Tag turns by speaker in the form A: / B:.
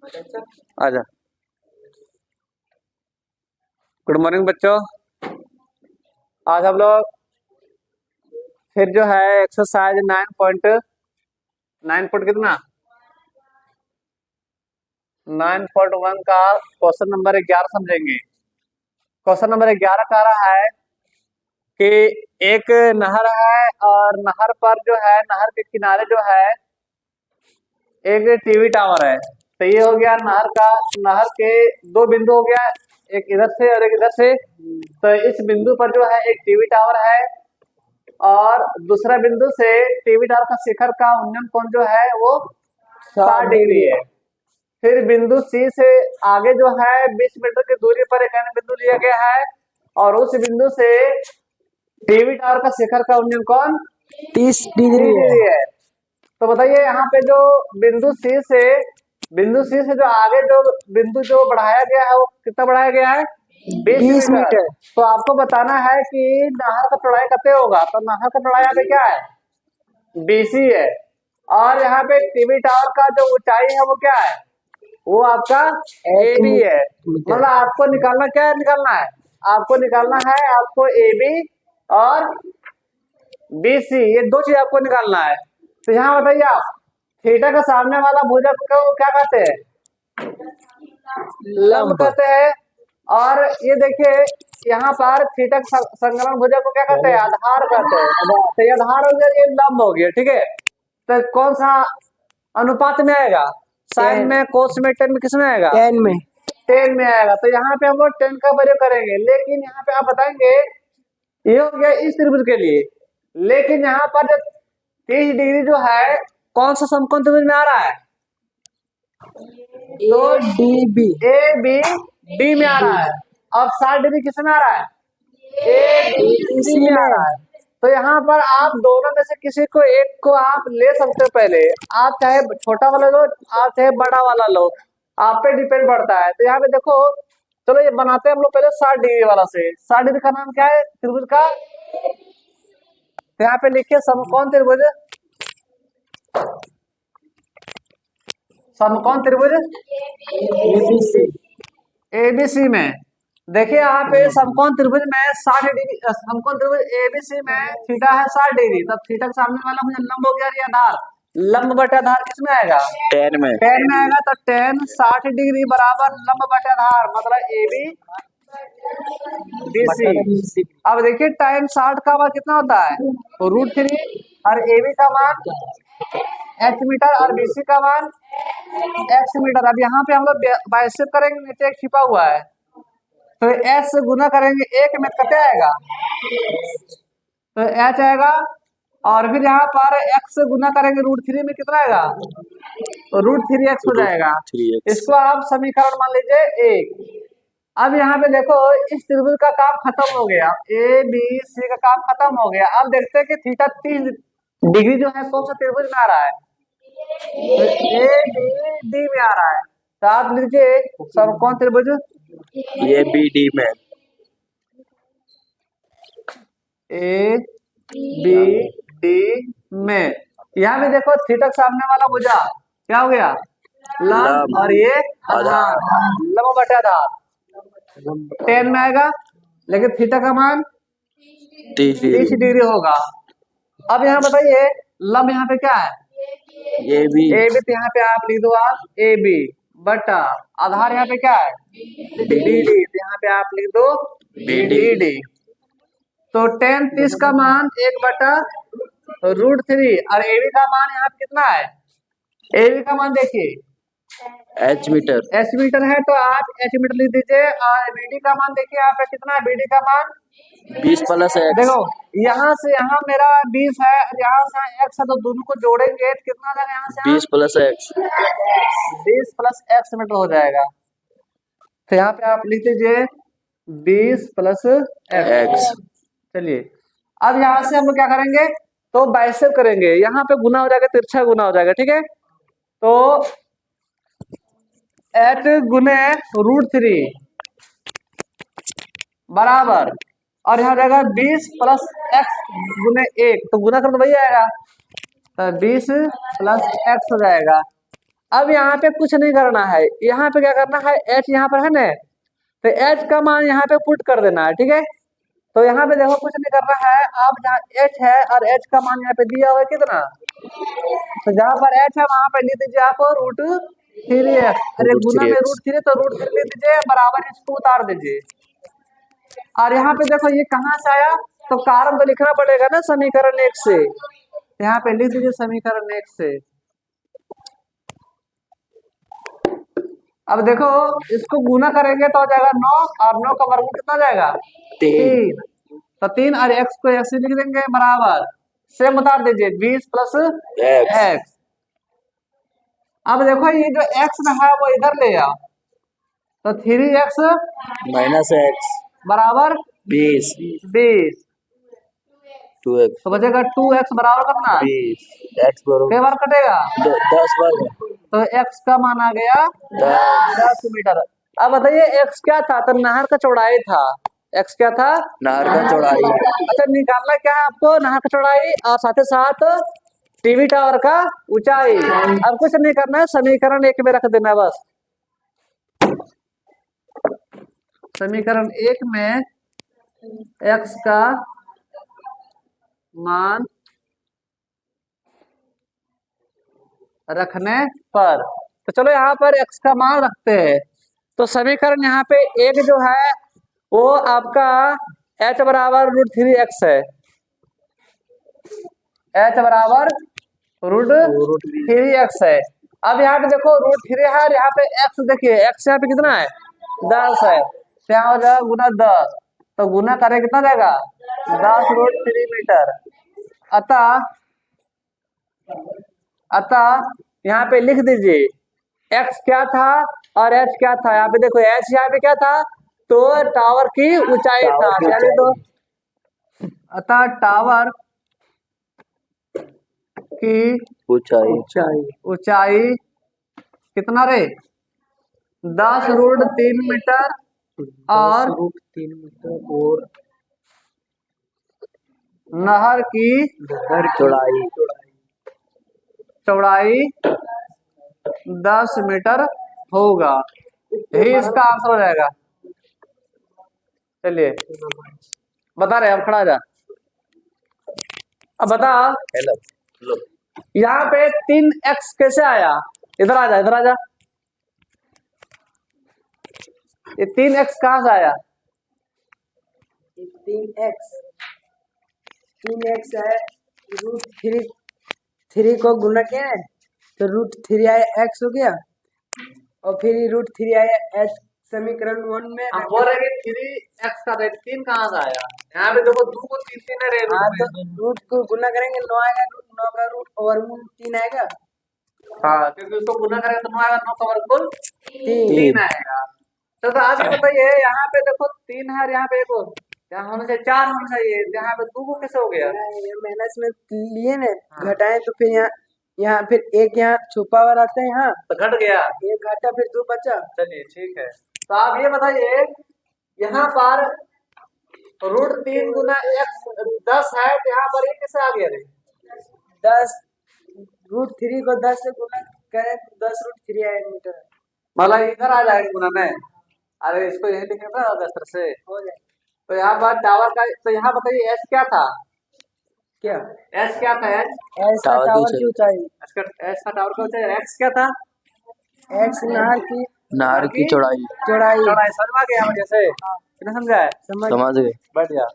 A: आजा। Good morning बच्चों। आज हम लोग फिर जो है एक्सरसाइज 9.9 कितना 9.1 का क्वेश्चन नंबर 11 समझेंगे। क्वेश्चन नंबर 11 कह रहा है कि एक नहर है और नहर पर जो है नहर के किनारे जो है एक टीवी टावर है। तो ये हो गया नहर के दो बिंदु हो गया, एक इधर से और एक इधर से। तो इस बिंदु पर जो है एक टीवी टावर है और दूसरा बिंदु से टीवी टावर का शिखर का उन्नयन कोण जो है वो 60 डिग्री है। फिर बिंदु सी से आगे जो है 20 मीटर की दूरी पर एक अन्य बिंदु लिया गया है और उस बिंदु से टीवी टावर का शिखर का उन्नयन कोण
B: 30 डिग्री
A: है। तो बताइए यहाँ पे जो बिंदु सी से जो आगे जो बिंदु जो बढ़ाया गया है वो कितना बढ़ाया गया है 20 मीटर। तो आपको बताना है कि नहर का चौड़ाई कितना होगा। तो नहर का चौड़ाई यहाँ पे क्या है 20 है और यहाँ पे टीवी टावर का जो ऊंचाई है वो क्या है वो आपका AB है। मतलब आपको निकालना क्या है, आपको निकालना है आपको AB और BC, ये दो चीज आपको निकालना है। तो यहाँ बताइए आप थीटा का सामने वाला भुजक को क्या कहते हैं लंब कहते हैं। और ये देखिए यहाँ पर थीटा संकलन भुजक को क्या कहते हैं आधार कहते हैं। तो ये आधार हो गया, ये लंब हो गया, ठीक है। तो कौन सा अनुपात में आएगा, साइन में, कोस में, टेन में, किस में आएगा 10 में आएगा। तो यहाँ पे हम लोग 10 का प्रयोग करेंगे। लेकिन यहाँ पे आप बताएंगे ये हो गया इस त्रिभुज के लिए, लेकिन यहाँ पर जो 30 डिग्री जो है कौन सा समकोण त्रिभुज में आ रहा है तो ABD में आ रहा है। अब 60 डिग्री किस में आ रहा है ABC में आ रहा है। तो यहाँ पर आप दोनों में से किसी को एक को आप ले सकते हो। पहले आप चाहे छोटा वाला लो, आप चाहे बड़ा वाला लो, आप पे डिपेंड पड़ता है। तो यहाँ पे देखो, चलो ये बनाते हैं हम लोग पहले 60 डिग्री वाला से। 60 डिग्री का नाम क्या है त्रिभुज का। तो यहाँ पे लिखिए समकोण त्रिभुज, समकोण त्रिभुज ABC में। देखिए यहाँ पे समकोण त्रिभुज में 60 डिग्री, समकोण त्रिभुज ABC में थीटा है 60 डिग्री। तब थीटा के सामने वाला मुझे लंब हो गया, ये आधार लंब बटे आधार किस में आएगा 10 में आएगा। तो 10 60 डिग्री बराबर लंब बटे आधार मतलब AB BC। अब देखिए टाइम 60 का मान कितना होता है तो √3 और AB का मान H मीटर और BC का मान X मीटर। अब यहाँ पे हम लोग बाइसेप करेंगे, नीचे एक छिपा हुआ है तो S से गुना करेंगे, एक में कितना आएगा तो H आएगा और फिर यहाँ पर X से गुना करेंगे √3 में कितना आएगा तो √3x हो जाएगा। इसको आप समीकरण मान लीजिए 1। अब यहाँ पे देखो इस त्रिभुज का काम खत्म हो गया, ABC का काम खत्म हो गया। अब देखते हैं कि थीटा 30 डिग्री जो है कौन सा त्रिभुज में आ रहा है तो ABD में आ रहा है। तो आप लीजिए समकोण त्रिभुज ABD में, ABD में। यहाँ भी देखो थीटा के सामने वाला भुजा क्या हो गया लंब और ये आधार, लंब बटे आधार 10 में आएगा, लेकिन थीटा का मान 30 डिग्री होगा। अब यहाँ बताइए लंब यहाँ पे क्या है AB तो यहाँ पे आप लिख दो आप AB बटा आधार यहाँ पे क्या है BD, तो यहाँ पे आप लिख दो BD। तो 10 30 का मान 1 बटा √3 और AB का मान यहाँ पे कितना है AB का मान देखिए H मीटर है तो आप H मीटर लिख दीजिए। और BD का मान देखिए यहाँ पे कितना है, BD का मान 20 + X। देखो यहाँ से यहाँ मेरा 20 है, यहाँ से X है, तो दोनों को जोड़ेंगे तो कितना आ जाएगा यहाँ से 20 + X, 20 + X मीटर हो जाएगा। तो यहाँ पे आप लिख दीजिए 20 + X। चलिए अब यहाँ से हम लोग क्या करेंगे तो बाइसेप करेंगे, यहाँ पे गुना हो जाएगा, तिरछा गुना हो जाएगा, ठीक है। तो 8 गुने √3 बराबर और यहाँ जाएगा 20 + X गुने 1, तो गुना कर तो वही आएगा तो 20 + X हो जाएगा। अब यहाँ पे कुछ नहीं करना है, यहाँ पे क्या करना है, h यहाँ पर है ना, तो h का मान यहाँ पे पुट कर देना है, ठीक है। तो यहाँ पे देखो कुछ नहीं करना है, अब जहाँ h है और h का मान यहाँ पे दिया हुआ है कितना, तो जहाँ पर h है वहां पर लिख दीजिए आप √3x, अरे गुना में √3 तो √3 लिख दीजिए, बराबर इसको उतार दीजिए। और यहाँ पे देखो ये कहाँ से आया, तो कारण तो लिखना पड़ेगा ना समीकरण 1 से, यहाँ पे लिख दीजिए समीकरण 1 से। अब देखो इसको गुना करेंगे तो हो जाएगा 9, और 9 का वर्गमूल कितना जाएगा 3, तो 3 और x को ऐसे लिख देंगे बराबर, सेम उतार दीजिए 20 प्लस x। अब देखो ये जो x है वो इधर ले आओ, तो 3x
B: माइनस एक्स
A: बराबर
B: 20 2x
A: तो बचेगा 2x बराबर कितना
B: 20 x बराबर
A: कई बार कटेगा
B: 10 वर्ग,
A: तो x का मान आ गया 10 मीटर। अब बताइए x क्या था, तो नहर का चौड़ाई था, x क्या था,
B: नहर का चौड़ाई।
A: अच्छा निकालना क्या है आपको, नहर का चौड़ाई और साथ ही साथ टीवी टावर का ऊंचाई। अब कुछ नहीं करना है, समीकरण 1 में रख देना है बस, समीकरण 1 में x का मान रखने पर, तो चलो यहाँ पर x का मान रखते हैं, तो समीकरण यहाँ पे एक जो है वो आपका h बराबर √3x है, h बराबर √3x है। अब यहाँ पे देखो √3 है, यहाँ पे x देखिए, x यहाँ पे कितना है 10 है, तो यहाँ हो जाएगा गुना 10, तो गुना करें कितना जाएगा 10√3 मीटर। अतः यहाँ पे लिख दीजिए x क्या था और h क्या था, यहाँ पे देखो h यहाँ पे क्या था, तो टावर की ऊंचाई था, यानी तो अतः टावर की ऊंचाई कितना रे 10√3 मीटर और नहर की चौड़ाई 10 मीटर होगा, यही इसका आंसर हो जाएगा। चलिए बता रहे, अब खड़ा जा, अब बता यहाँ पे 3x कैसे आया, इधर आ जा, इधर आ जा, ये 3x कहाँ से आया,
C: 3x है, √3 को गुना किया है तो √3 आया x हो गया, और फिर √3 आया h समीकरण 1 में।
A: हम बोल रहे हैं 3x का 3 कहाँ से आया, यहाँ पे देखो 2 को 3 3 है,
C: तो रूट को गुना करेंगे 9 आएगा, 9 का रूट वर्गमूल 3 आएगा,
A: हाँ क्योंकि उसको गुना करेंगे तो 9 आएगा, 9 का वर्गमूल 3 आएगा। तो आगे बताइए यहाँ पे देखो 3 है और यहाँ पे एक यहाँ होना चाहिए 4 होना चाहिए, यहाँ पे 2 को कैसे हो गया,
C: ये माइनस में लिए ना घटाएं तो फिर यहाँ फिर एक यहाँ छुपा हुआ रहता है, यहाँ
A: तो घट गया,
C: एक घटा फिर 2 बचा।
A: चलिए ठीक है, तो आप ये बताइए यहाँ पर √3 गुना x 10 है, तो यहाँ पर ये कैसे आ गया रे
C: 10 √3 को 10 से गुना करें तो 10√3 आएगा मीटर,
A: मतलब इधर आ जाएगा गुना में, अरे इसको यही लिखे ना 10 से
C: हो जाए।
A: तो यहाँ पर टावर का, तो यहाँ बताइए h क्या था,
C: क्या
A: h क्या था, h
C: टावर की ऊंचाई,
A: h का टावर का ऊंचाई, x क्या था,
C: x नहर की
B: चौड़ाई।
C: चौड़ाई
A: समझ आ गया वजह से, कितना समझा है,
B: समझ गए।
A: बैठ जा।